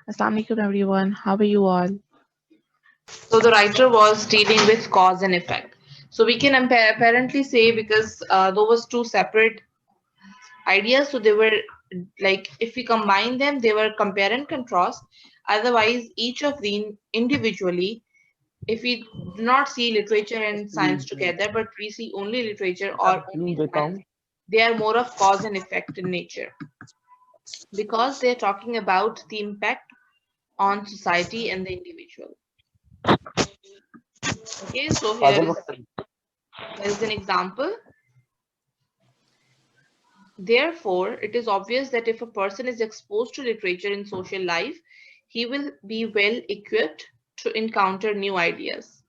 Assalamu alaikum everyone. How are you all? So the writer was dealing with cause and effect. So we can apparently say because those was two separate ideas, so they were like if we combine them, they were compare and contrast. Otherwise, each of them individually, if we do not see literature and science together, but we see only literature or only science, they are more of cause and effect in nature because they're talking about the impact on society and the individual. Okay, so here is an example. Therefore, it is obvious that if a person is exposed to literature in social life, he will be well equipped to encounter new ideas.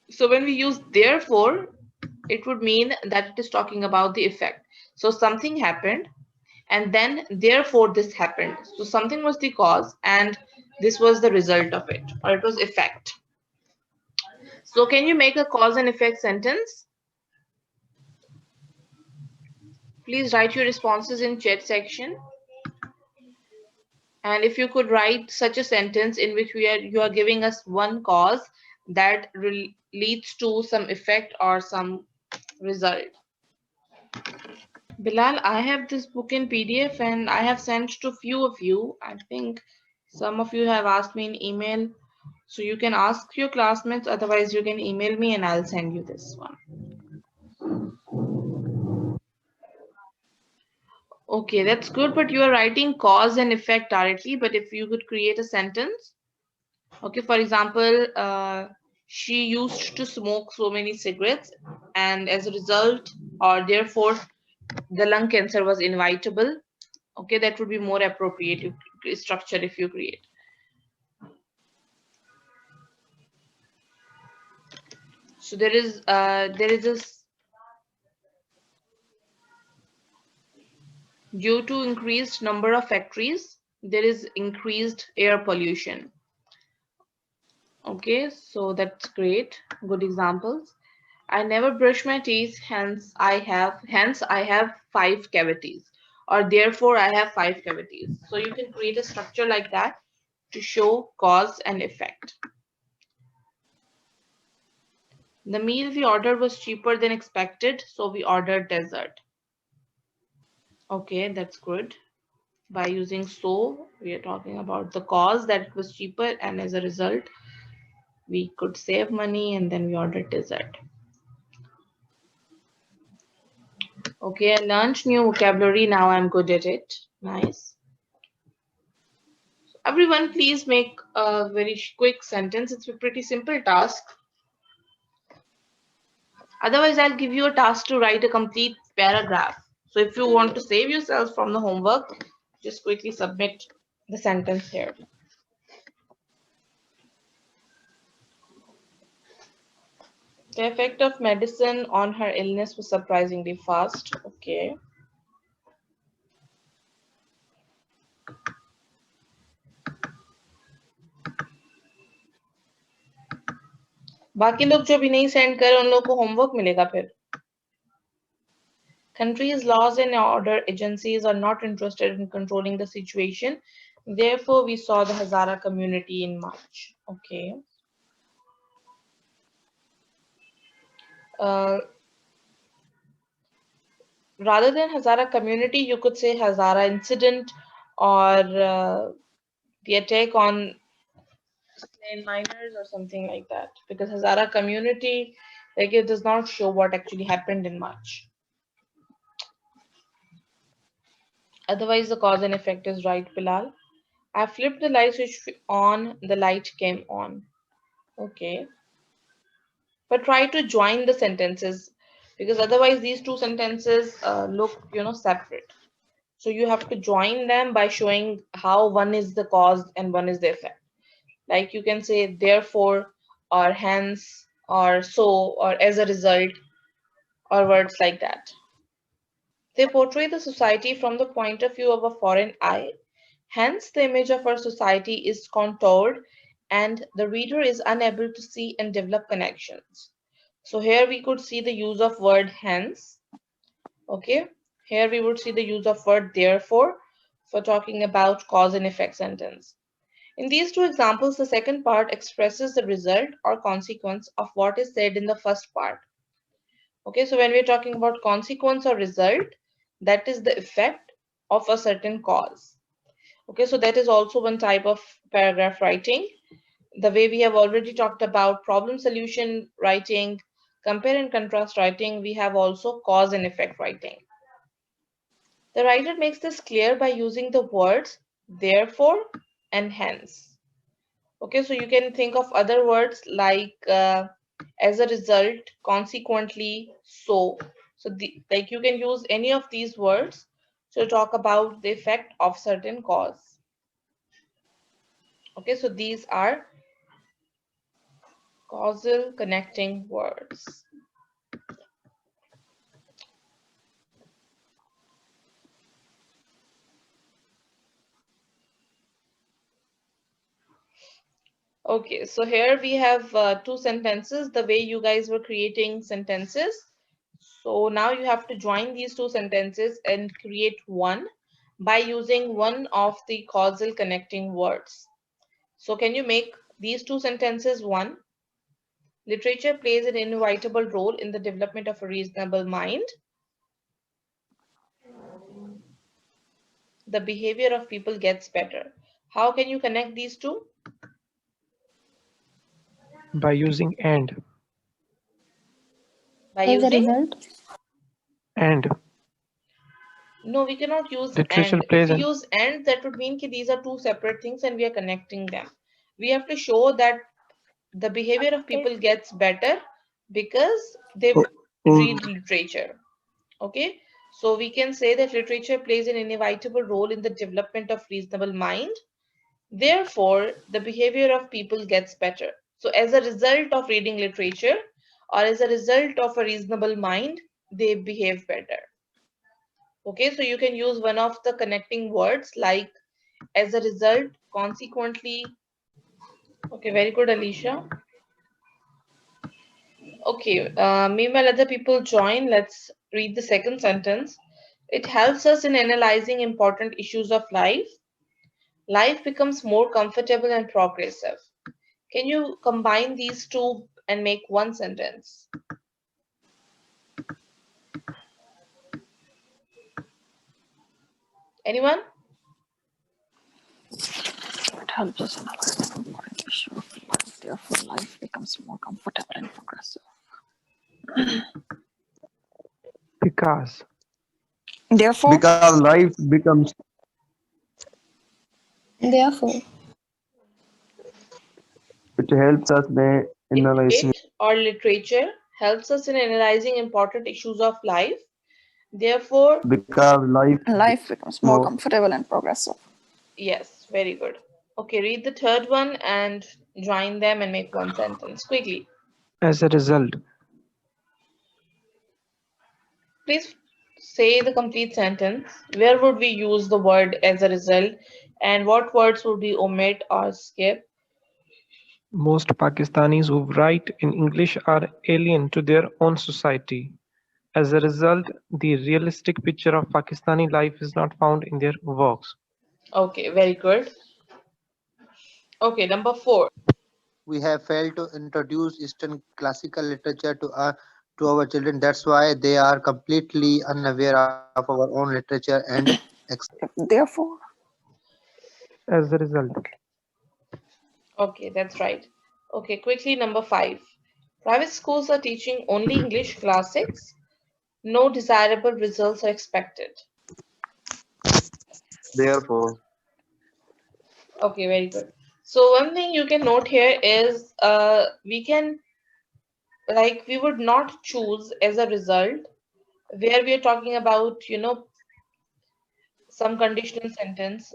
So when we use therefore, it would mean that it is talking about the effect. So something happened and then therefore this happened. So something was the cause and this was the result of it, or it was effect. So can you make a cause and effect sentence? Please write your responses in chat section. And if you could write such a sentence in which you are giving us one cause that leads to some effect or some result. Bilal, I have this book in PDF and I have sent to few of you. I think some of you have asked me in email. So you can ask your classmates, otherwise you can email me and I'll send you this one. Okay, that's good, but you are writing cause and effect directly. But if you could create a sentence, okay, for example, she used to smoke so many cigarettes, and as a result, or therefore, the lung cancer was inevitable. Okay, that would be more appropriate structure if you create. So there is this due to increased number of factories, there is increased air pollution. Okay, so that's great. Good examples. I never brush my teeth, hence I have 5 cavities. Or therefore I have 5 cavities. So you can create a structure like that to show cause and effect. The meal we ordered was cheaper than expected, so we ordered dessert. Okay, that's good. By using so, we are talking about the cause that it was cheaper, and as a result, we could save money and then we ordered dessert. Okay, I learned new vocabulary. Now I'm good at it. Nice. Everyone, please make a very quick sentence. It's a pretty simple task. Otherwise, I'll give you a task to write a complete paragraph. So if you want to save yourself from the homework, just quickly submit the sentence here. The effect of medicine on her illness was surprisingly fast. Okay. बाकी लोग जो भी नहीं send करे उन लोगों को homework मिलेगा फिर. Countries' laws and order agencies are not interested in controlling the situation. Therefore, we saw the Hazara community in March. Okay. Rather than Hazara community, you could say Hazara incident or the attack on slain miners or something like that. Because Hazara community, like it does not show what actually happened in March. Otherwise, the cause and effect is right, Bilal. I flipped the light switch on, the light came on. Okay. But try to join the sentences because otherwise these two sentences look, separate. So you have to join them by showing how one is the cause and one is the effect. Like you can say therefore or hence or so or as a result or words like that. They portray the society from the point of view of a foreign eye. Hence, the image of our society is contoured and the reader is unable to see and develop connections. So here we could see the use of word hence. Okay. Here we would see the use of word therefore. for talking about cause and effect sentence. In these two examples, the second part expresses the result or consequence of what is said in the first part. Okay, so when we're talking about consequence or result, that is the effect of a certain cause. Okay, so that is also one type of paragraph writing. The way we have already talked about problem solution writing, compare and contrast writing, we have also cause and effect writing. The writer makes this clear by using the words therefore and hence. Okay, so you can think of other words like as a result, consequently, so. So like you can use any of these words to talk about the effect of certain cause. Okay, so these are causal connecting words. Okay, so here we have two sentences, the way you guys were creating sentences. So now you have to join these two sentences and create one by using one of the causal connecting words. So can you make these two sentences one? Literature plays an inevitable role in the development of a reasonable mind. The behavior of people gets better. How can you connect these two? by using By As a using? result, and No, we cannot use literature and. If plays we an use and, that would mean that these are two separate things and we are connecting them. We have to show that the behavior of people gets better because they oh, oh, read literature. Okay, so we can say that literature plays an inevitable role in the development of reasonable mind. Therefore, the behavior of people gets better. So as a result of reading literature or as a result of a reasonable mind, they behave better. Okay, so you can use one of the connecting words like as a result, consequently. Okay, very good, Alicia. Okay, meanwhile, other people join. Let's read the second sentence. It helps us in analyzing important issues of life. Life becomes more comfortable and progressive. Can you combine these two and make one sentence? Anyone? it helps us analyze the important issue of life. Therefore, life becomes more comfortable and progressive. because Therefore, because life becomes therefore, it helps us by It analyzing or literature helps us in analyzing important issues of life. Therefore, because life life becomes more more comfortable and progressive. yes, very good. Okay, read the third one and join them and make one sentence quickly. as a result Please say the complete sentence. Where would we use the word as a result and what words would we omit or skip? most Pakistanis who write in English are alien to their own society. As a result, the realistic picture of Pakistani life is not found in their works. Okay, very good. Okay, number 4. We have failed to introduce Eastern classical literature to our children. That's why they are completely unaware of our own literature and Therefore, As a result, Okay, that's right. Okay, quickly number 5. Private schools are teaching only English classics. No desirable results are expected. therefore Okay, very good. So one thing you can note here is we can we would not choose as a result where we are talking about some conditional sentence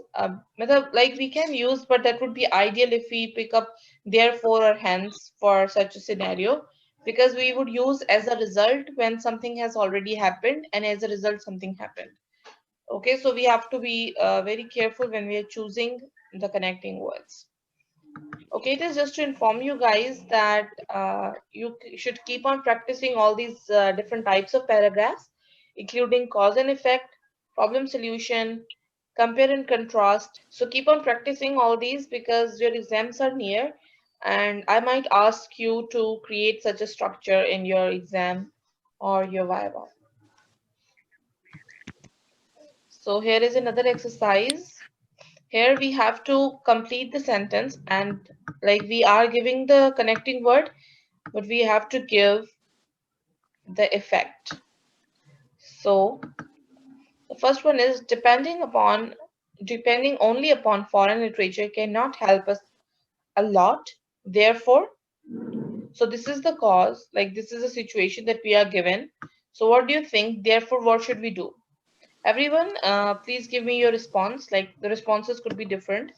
like we can use, but that would be ideal if we pick up therefore or hence for such a scenario, because we would use as a result when something has already happened and as a result something happened. Okay, so we have to be very careful when we are choosing the connecting words. Okay, it is just to inform you guys that should keep on practicing all these different types of paragraphs, including cause and effect, problem solution, compare and contrast. So keep on practicing all these because your exams are near, and I might ask you to create such a structure in your exam or your viva. So here is another exercise. Here we have to complete the sentence, and like we are giving the connecting word, but we have to give the effect. So the first one is depending only upon foreign literature cannot help us a lot. Therefore, so this is the cause, like this is a situation that we are given. So what do you think? Therefore, what should we do? Everyone, please give me your response. Like the responses could be different.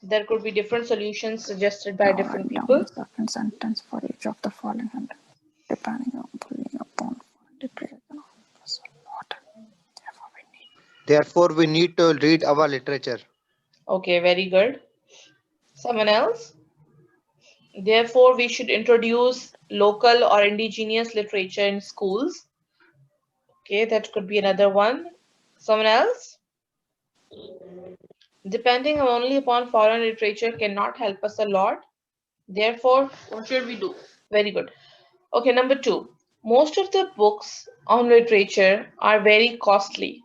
There could be different solutions suggested by Now different write down people. the second sentence for each of the following and depending on upon literature. That's a lot. Therefore, we need. Therefore, we need to read our literature. Okay, very good. Someone else? Therefore, we should introduce local or indigenous literature in schools. Okay, that could be another one. Someone else? Depending only upon foreign literature cannot help us a lot. Therefore, what should we do? Very good. Okay, number two. Most of the books on literature are very costly.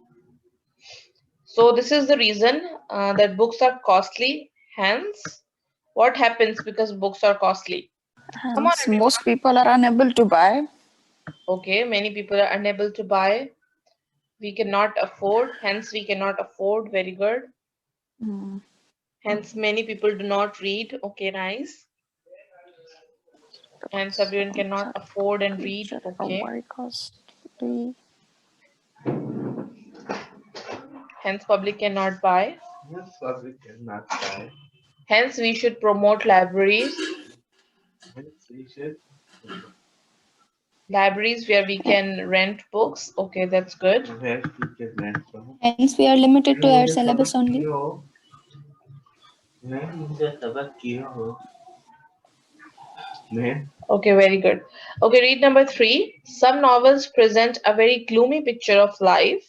So this is the reason that books are costly. Hence, what happens because books are costly? Come on, Hence, everyone. most people are unable to buy. Okay, many people are unable to buy. We cannot afford. Hence, we cannot afford. Very good. Mm. Hence, many people do not read. Okay, nice. Hence, everyone cannot afford and read. Literature are Okay. very costly. Hence, public cannot buy. Hence, we should promote libraries. Libraries where we can rent books. Okay, that's good. Hence, we are limited to our syllabus only. Okay, very good. Okay, read number three. Some novels present a very gloomy picture of life.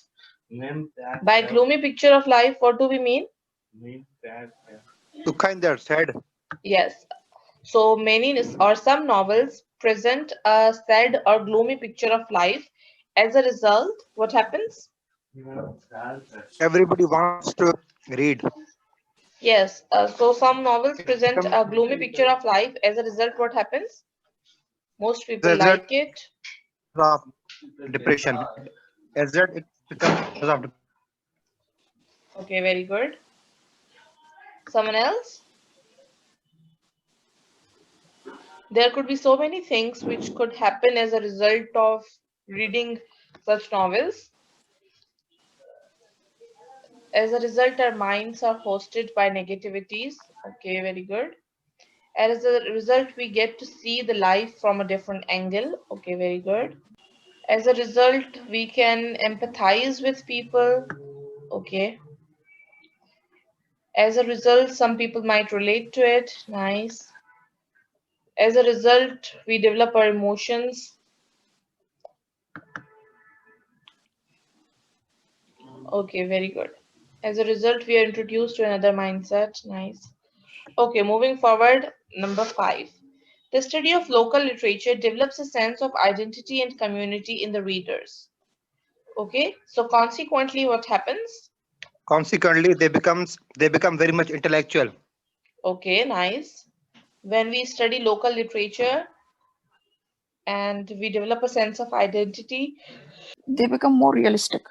By gloomy picture of life, what do we mean? Dukhainder said, Yes. So many or some novels present a sad or gloomy picture of life. As a result, what happens? everybody wants to read. Yes. So some novels It present becomes a gloomy picture of life. As a result, what happens? Most as a people result like it. of depression. As that it becomes because of Okay, very good. Someone else? There could be so many things which could happen as a result of reading such novels. As a result, our minds are hosted by negativities. Okay, very good. As a result, we get to see the life from a different angle. Okay, very good. As a result, we can empathize with people. Okay. As a result, some people might relate to it. Nice. As a result, we develop our emotions. Okay, very good. As a result, we are introduced to another mindset. Nice. Okay, moving forward, number five. The study of local literature develops a sense of identity and community in the readers. Okay, so consequently, what happens? consequently they become very much intellectual. Okay, nice. When we study local literature and we develop a sense of identity, They become more realistic.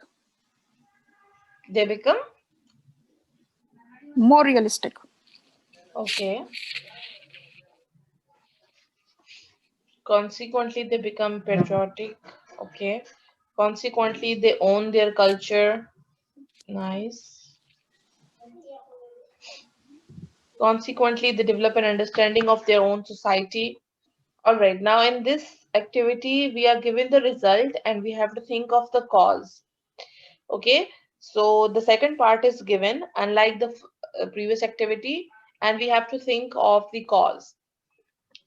they become More realistic. okay. Consequently, they become patriotic. Okay. Consequently, they own their culture. Nice. Consequently, they develop an understanding of their own society. All right, now in this activity, we are given the result and we have to think of the cause. Okay, so the second part is given, unlike the previous activity, and we have to think of the cause.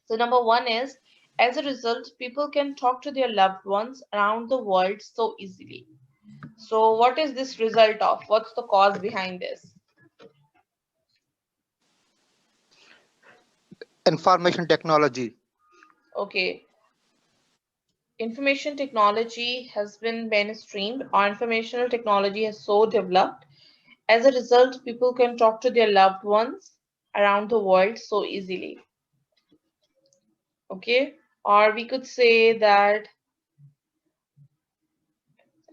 So, number one is as a result, people can talk to their loved ones around the world so easily. So what is this result of? What's the cause behind this? Information technology. Okay. Information technology has been mainstreamed, or informational technology has so developed. As a result, people can talk to their loved ones around the world so easily. Okay, or we could say that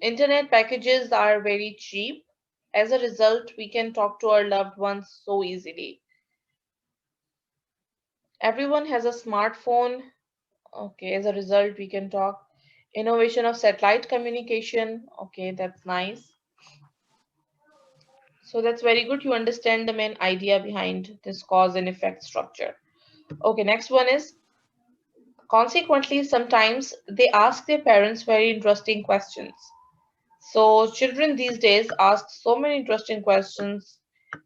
internet packages are very cheap. As a result, we can talk to our loved ones so easily. Everyone has a smartphone. Okay, as a result, we can talk. Innovation of satellite communication. Okay, that's nice. So that's very good. You understand the main idea behind this cause and effect structure. Okay, next one is consequently, sometimes they ask their parents very interesting questions. So children these days ask so many interesting questions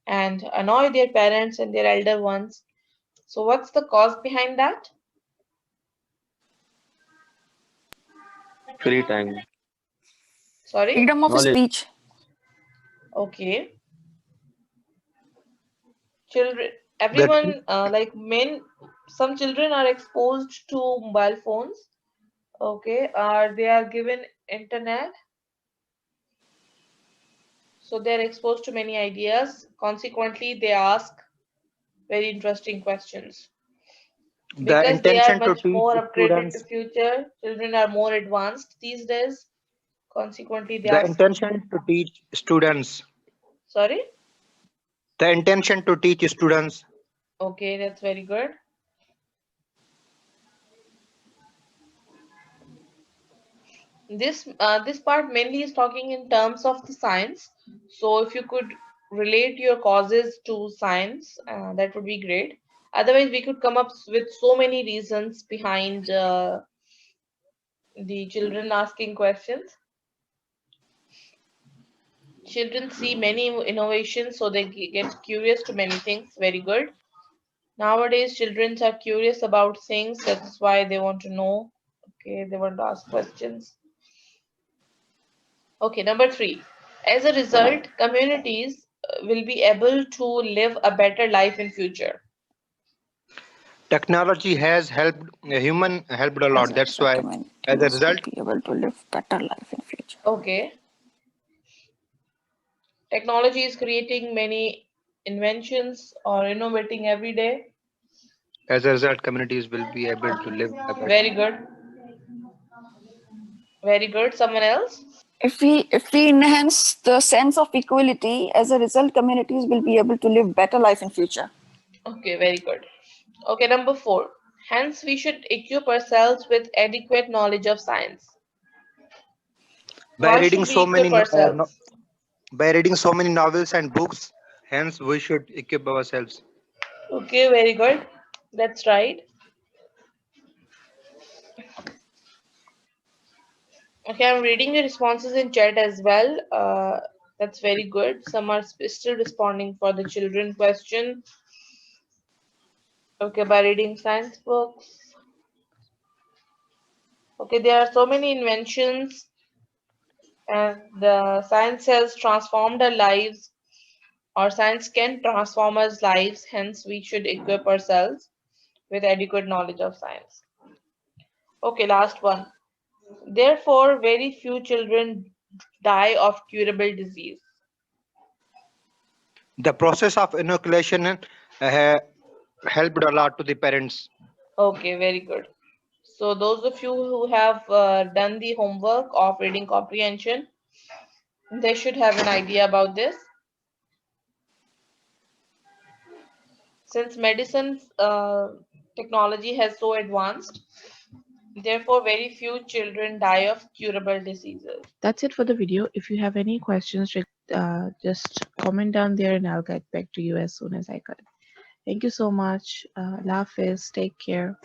and annoy their parents and their elder ones. So what's the cause behind that? Free time. Sorry? Freedom of Knowledge. speech. Okay. Children, That everyone, like men, some children are exposed to mobile phones. Okay, they are given internet, so they're exposed to many ideas. Consequently, they ask very interesting questions. the Because they are intention to much teach more upgraded in the students. future, children are more advanced these days. Consequently, they The ask. intention to teach students. Sorry? The intention to teach students. Okay, that's very good. This part mainly is talking in terms of the science. So if you could relate your causes to science, that would be great. Otherwise, we could come up with so many reasons behind the children asking questions. Children see many innovations, so they get curious to many things. Very good. Nowadays, children are curious about things. That's why they want to know. Okay, they want to ask questions. Okay, number three. As a result, communities will be able to live a better life in future. Technology has helped human helped a As lot. a That's result, why, as a communities will result, be able to live better life in future. Okay, technology is creating many inventions or innovating every day. communities will be able to live a better. Very good. Very good. Someone else? If we enhance the sense of equality, as a result, communities will be able to live better life in future. Okay, very good. Okay, number four. Hence, we should equip ourselves with adequate knowledge of science. By Why reading should we so equip many ourselves? by reading so many novels and books, hence we should equip ourselves. Okay, very good. That's right. Okay, I'm reading the responses in chat as well. That's very good. Some are still responding for the children question. Okay, by reading science books. Okay, there are so many inventions, and the science has transformed our lives, or science can transform our lives. Hence, we should equip ourselves with adequate knowledge of science. Okay, last one. Therefore, very few children die of curable disease. The process of inoculation helped a lot to the parents. Okay, very good. So those of you who have done the homework of reading comprehension, they should have an idea about this. Since medicine technology has so advanced, therefore very few children die of curable diseases. That's it for the video. If you have any questions, just comment down there and I'll get back to you as soon as I could. Thank you so much. Allah Hafiz. Take care.